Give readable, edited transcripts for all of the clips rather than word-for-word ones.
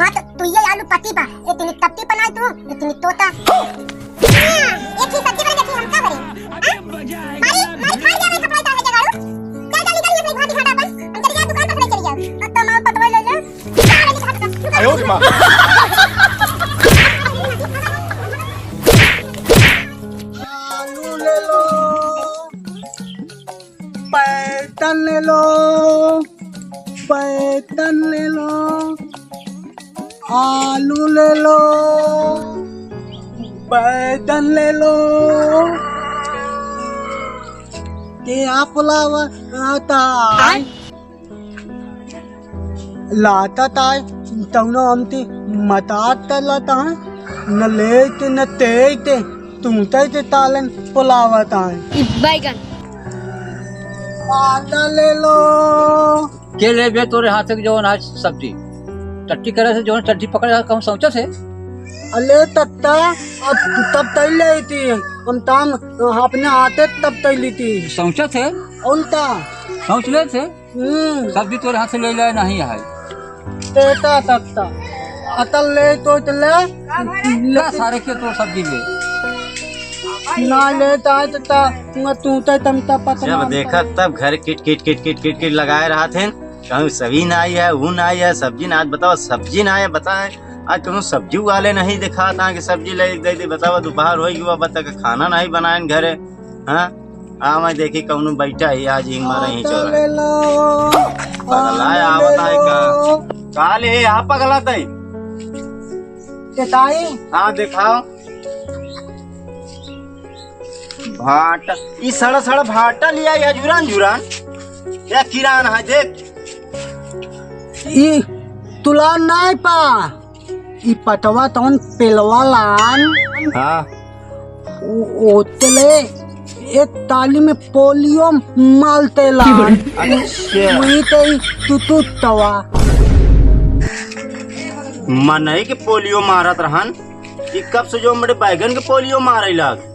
मत तू ये आलू पति बा इतनी तपती बनाई तू इतनी तोता एक ही सब्जी बना देखी हम का करें मारी मारी खा लिया मैं कपड़ा डाल के गाड़ू चल जल्दी जल्दी अपनी भाती घाटा बस अंदर जा दुकान पर चली जाओ अब तो मां पतवा ले ले आयो रे मां आलू ले लो पैटन ले लो पैटन ले लो आलू ले लो बैगन ले लो क्या पुलाव आता लाता ताय तवनो हमती मतात लाता है न लेते न तेते तुम ते तालन पुलावता है बैगन आटा ले लो के ले बे तोरे हाथ के जवन आज सब्जी टट्टी करे से जवन टट्टी पकड़े कम सोचा से अले तत्ता अब तब तय लेती हम ताम अपने हाथे तब तय लेती सोचा थे उल्टा सोच ले थे सब्जी तोरे हाथ से ले ले नहीं है तेता तत्ता अतल ले तो ले सारे के तो सब्जी ले ना लेता है तत्ता तू तम तब पता जब देखा तब घर kit kit kit kit kit kit लगाए रहा थे कहूँ सभी ना आई है वो ना आई है सब्जी ना आज बताओ सब्जी ना है बताए आज कहूँ सब्जी वाले नहीं दिखा था कि सब्जी ले दे बताओ दोपहर हो गया बता के खाना नहीं बनाए घरे हाँ आ मैं देखी कहूँ बैठा ही आज ही मारे ही पगलाया आवता है का ले आप पगला तई हाँ दिखाओ भाटा ई सड़ा सड़ा भाटा लिया या जुरान जुरान या किरान है देख ई तुला नहीं पा ई पटवा तवन पेलवा लान हाँ ओतले एक ताली में पोलियो मालते लान वही तो तू तवा मनई के पोलियो मारत रहन कि कब से जो मेरे बैगन के पोलियो मारे लाग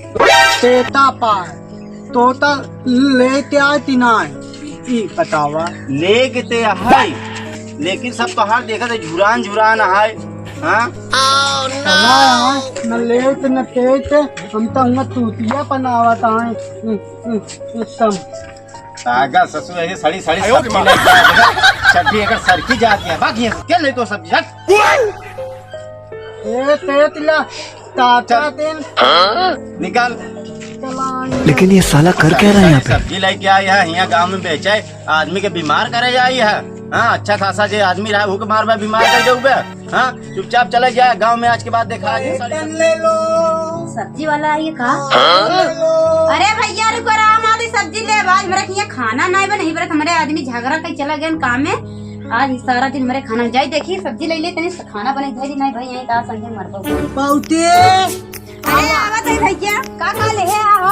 तेता पा तोता लेते आती ना ई पटावा लेके ते है लेकिन सब पहाड़ देखा थे झुरान झुरान है हाँ न लेट न तेत हम तो हम तूतिया बनावत है सब सागा ससुर ऐसे सड़ी सड़ी सब्जी ले सब्जी अगर सरकी जाती है बाकी है क्या ले तो सब्जी हट ए तेत ला ताता दिन निकाल लेकिन ये साला कर क्या रहा है यहाँ पे? सब्जी लेके आई है यहाँ गांव में बेचे आदमी के बीमार करे आई है हाँ अच्छा खासा जो आदमी रहा भूख मार बीमार कर जाऊंगे हाँ चुपचाप चले जाए गांव में आज के बाद देखा ले लो सब्जी वाला ये का अरे भैया रुको आराम आदि सब्जी ले आज मेरे यहाँ खाना नहीं बने ही बरत हमारे आदमी झगड़ा कहीं चला गया काम में आज सारा दिन मेरे खाना जाए देखिए सब्जी ले ले तनी खाना बने जाए नहीं भाई यहीं का संगे मर पाओ बहुते अरे आवत है भैया का ले है आओ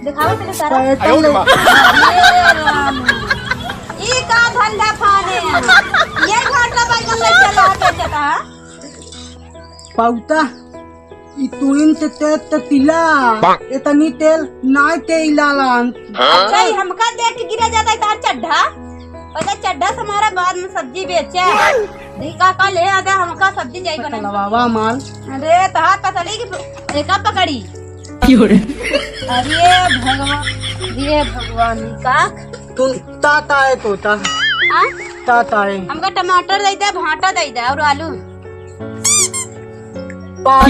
दिखाओ तेरे सारा ये का धंधा फाने ये घाटा बैगन ले चला के चला पौता ई तुइन ते तिला इतनी तेल नाय तेला लान अच्छा ही हमका देख के गिरा जाता है तार चड्ढा पता चड्ढा से हमारा बाद में सब्जी बेचे देखा का ले आगा हमका सब्जी जाई बना लवावा माल अरे तहार पसली की एक पकड़ी अरे भगवान का तू ताता है तोता हां ताता है हमका टमाटर दे दे भाटा दे दे और आलू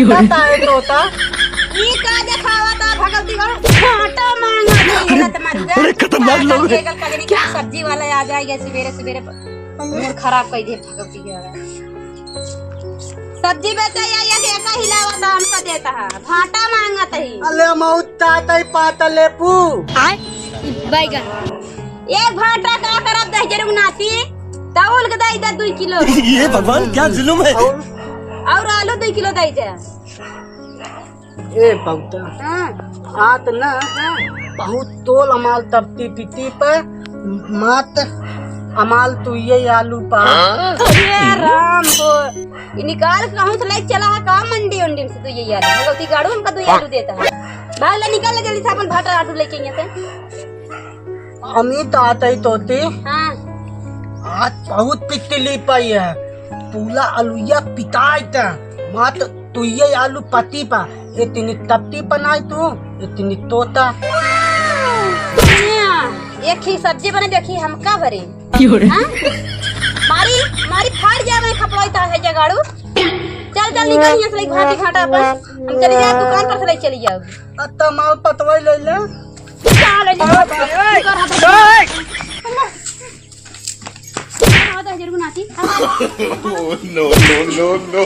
ताता है तोता ई का दिखावा ता भगवती का भाटा मांगा दे ये तुम्हारी अरे खतरनाक लोग हैं। क्या सब्जी वाला आ जाएगा सवेरे सवेरे मूड खराब कर दे भगवती के सब्जी बेचा या के का हिलावा ता हमका देता है भाटा मांगा तही अले मौत ताता पाता लेपू हाय बैगन एक भाटा का करब दे जरूर नाती चावल के दे 2 किलो ये भगवान क्या जुल्म है। और आलू 2 किलो दे दे ए पौता हां आत ना बहुत तोल अमाल तपती पीती पे मात अमाल तू ये आलू पा अरे राम को ये निकाल कहूं से लेके चला है का मंडी उंडी से तू ये आलू भगवती गाड़ू हमका 2 आलू देता है भाग ले निकाल ले जल्दी से अपन भाटा आलू लेके यहां से अमित आते ही तोती हां आज बहुत पिटली पाई है पूला आलूया पिताई था मत तू ये आलू पति पा इतनी तपती बनाई तू इतनी तोता एक ही सब्जी बने देखी हम का भरे हाँ? मारी मारी फाड़ जाए मैं खपवाईता है जगाड़ू चल चल निकल यहाँ से भाती घाटा अपन हम चली जाए दुकान पर से चली जाओ अत्ता माल पतवाई ले ले चल जरूर नाती no, no, no, no.